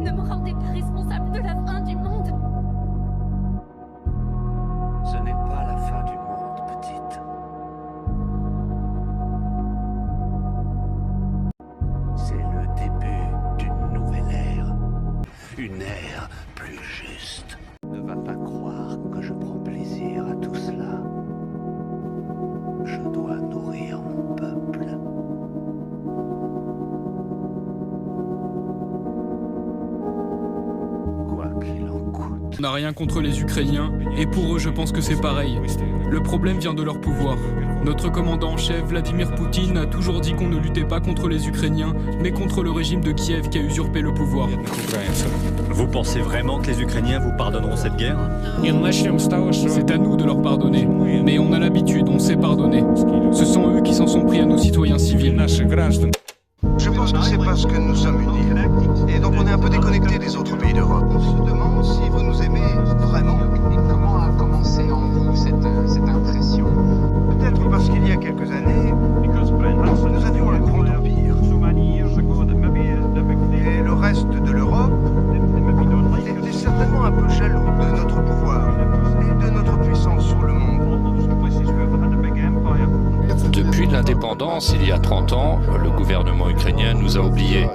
Ne me rendez pas responsable de la fin du monde. Ce n'est pas la fin du monde, petite. C'est le début d'une nouvelle ère. Une ère plus juste. Ne va pas croire que je prends plaisir à tout cela. Je dois nourrir mon peuple. Quoi qu'il en coûte. On n'a rien contre les Ukrainiens, et pour eux je pense que c'est pareil. Le problème vient de leur pouvoir. Notre commandant en chef, Vladimir Poutine, a toujours dit qu'on ne luttait pas contre les Ukrainiens, mais contre le régime de Kiev qui a usurpé le pouvoir. Vous pensez vraiment que les Ukrainiens vous pardonneront cette guerre? C'est à nous de leur pardonner. Mais on a l'habitude, on sait pardonner. Ce sont eux qui s'en sont pris à nos citoyens civils. Je pense que c'est parce que nous sommes unis. Et donc on est un peu déconnectés des autres pays d'Europe. On se demande si vous nous aimez vraiment. Et comment a commencé en vous cette impression? Peut-être parce qu'il y a quelques années, nous avions un grand empire. Et le reste de l'Europe était certainement un peu jaloux de notre pouvoir et de notre puissance sur le monde. Depuis l'indépendance, il y a 30 ans, le gouvernement ukrainien nous a oubliés.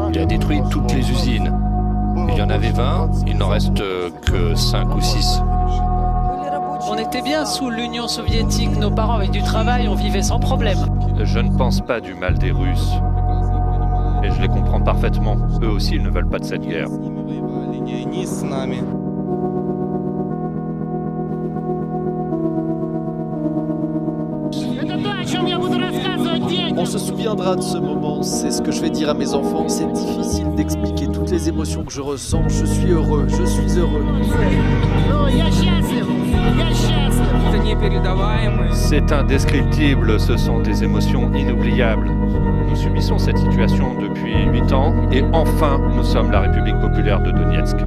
Il a détruit toutes les usines. Il y en avait 20, il n'en reste que 5 ou 6. On était bien sous l'Union soviétique, nos parents avaient du travail, on vivait sans problème. Je ne pense pas du mal des Russes. Et je les comprends parfaitement. Eux aussi, ils ne veulent pas de cette guerre. On se souviendra de ce moment, c'est ce que je vais dire à mes enfants. C'est difficile d'expliquer toutes les émotions que je ressens. Je suis heureux, je suis heureux. C'est indescriptible, ce sont des émotions inoubliables. Nous subissons cette situation depuis 8 ans et enfin, nous sommes la République populaire de Donetsk.